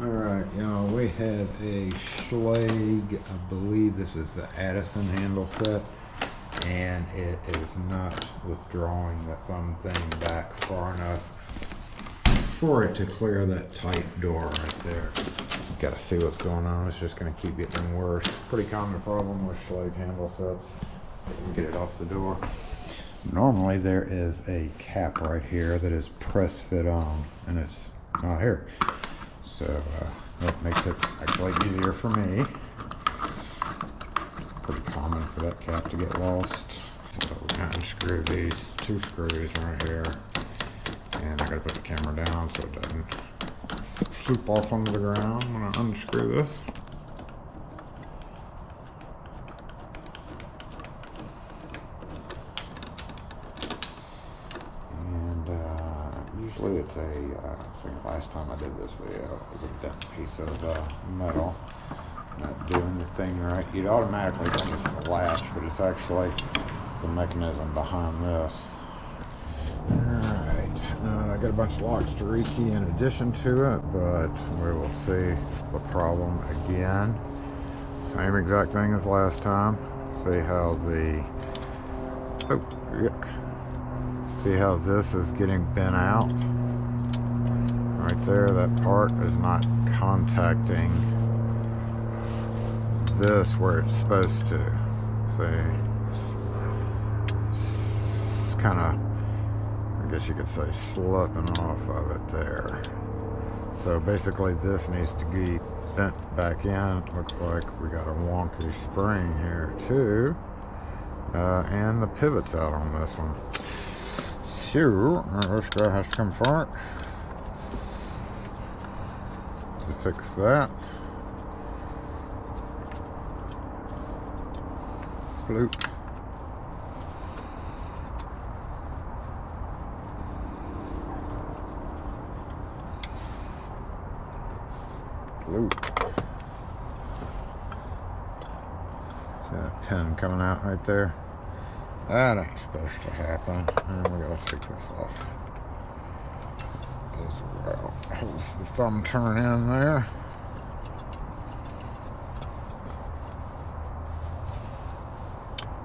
Alright, y'all, we have a Schlage, I believe this is the Addison handle set, and it is not withdrawing the thumb thing back far enough for it to clear that tight door right there. Gotta see what's going on. It's just gonna keep getting worse. Pretty common problem with Schlage handle sets. Get it off the door. Normally there is a cap right here that is press fit on, and it's not here. So that makes it actually easier for me. Pretty common for that cap to get lost. So we're gonna unscrew these two screws right here. And I gotta put the camera down so it doesn't swoop off onto the ground when I unscrew this. Usually it's I think last time I did this video, it was a bent piece of metal. Not doing the thing right. You'd automatically think it's the latch, but it's actually the mechanism behind this. Alright, I got a bunch of locks to rekey in addition to it, but we will see the problem again. Same exact thing as last time. See how the... oh, yuck. See how this is getting bent out? Right there, that part is not contacting this where it's supposed to. See? It's kind of, I guess you could say, slipping off of it there. So basically this needs to be bent back in. Looks like we got a wonky spring here too. And the pivot's out on this one. So, this guy has to come apart to fix that. Bloop. Bloop. See that pin coming out right there? That ain't supposed to happen. And we gotta take this off as well. Holds the thumb turn in there.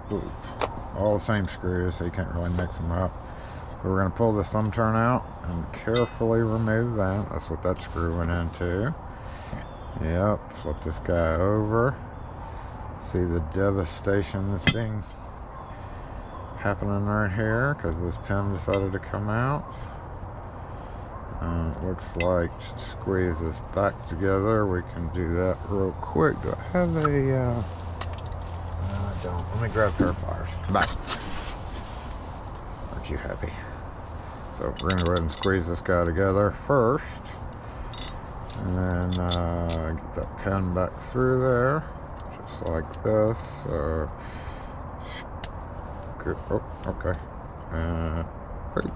Boop. All the same screws, so you can't really mix them up. So we're gonna pull the thumb turn out and carefully remove that. That's what that screw went into. Yep, flip this guy over. See the devastation that's being happening right here because this pin decided to come out. It looks like to squeeze this back together. We can do that real quick. Do I have a I don't. Let me grab a pair of pliers. Back. Aren't you happy? So we're gonna go ahead and squeeze this guy together first, and then get that pin back through there just like this. Oh, okay. Boop.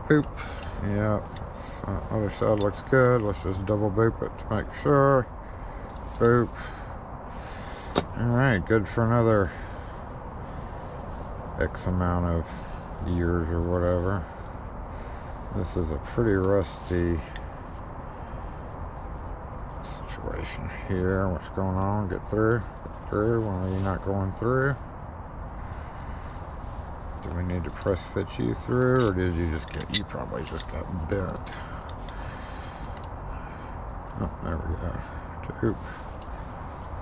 Boop. Yep. Other side looks good. Let's just double boop it to make sure. Boop. Alright, good for another X amount of years or whatever. This is a pretty rusty situation here. What's going on? Get through. Get through. Why are you not going through? Do we need to press fit you through, or did you just get, you probably just got bent. Oh, there we go. Doop.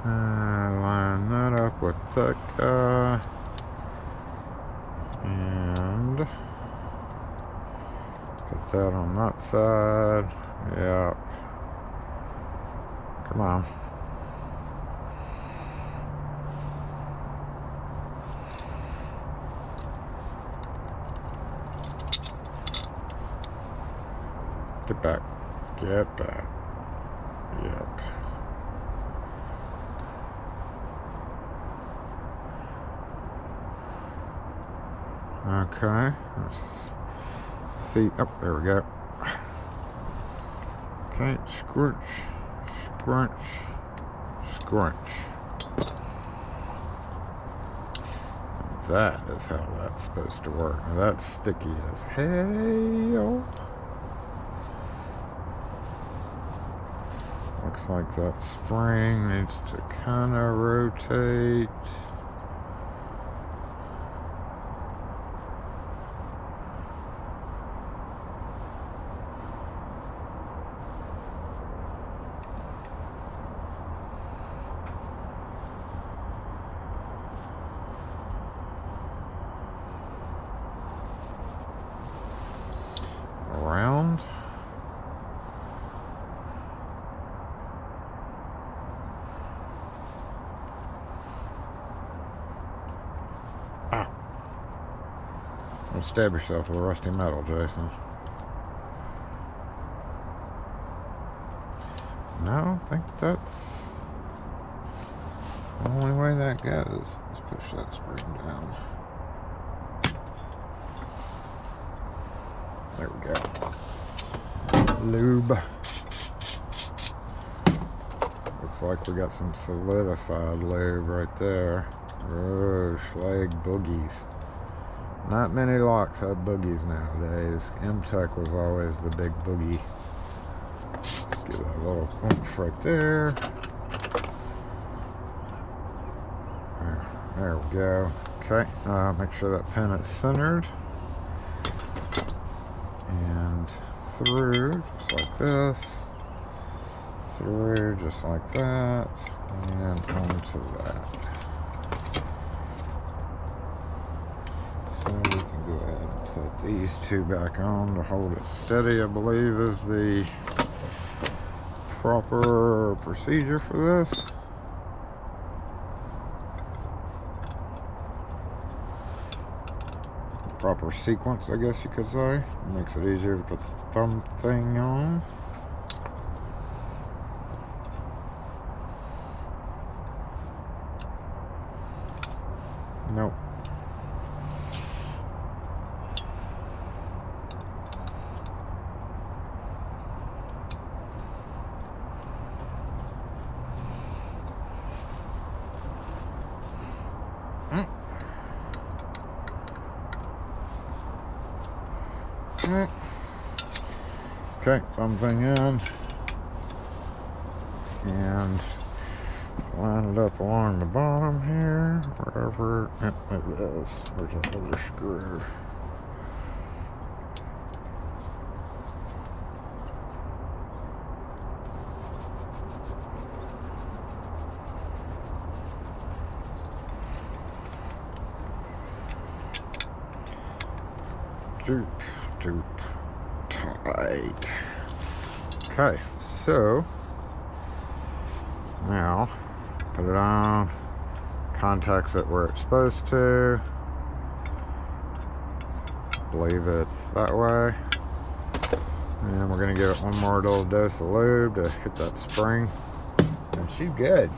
Line that up with that guy. And put that on that side. Yep. Come on. Get back. Get back. Yep. Okay. There's feet. Oh, there we go. Okay. Scrunch. Scrunch. Scrunch. That is how that's supposed to work. Now that's sticky as hell. Looks like that spring needs to kind of rotate. Around. Don't stab yourself with a rusty metal, Jason. No, I think that's the only way that goes. Let's push that spring down. There we go. Lube. Looks like we got some solidified lube right there. Oh, Schlage boogies. Not many locks have boogies nowadays. M-Tech was always the big boogie. Let's give that a little punch right there. There we go. Okay, make sure that pin is centered. And through, just like this. Through, just like that. And onto that. So we can go ahead and put these two back on to hold it steady, I believe is the proper procedure for this. Proper sequence, I guess you could say. It makes it easier to put the thumb thing on. Nope. Okay, thumb thing in, and line it up along the bottom here, wherever it is. There's another screw. Doop, doop, tight. Okay, so now put it on, contacts it where it's supposed to. Believe it's that way. And we're gonna give it one more little dose of lube to hit that spring. And she's good.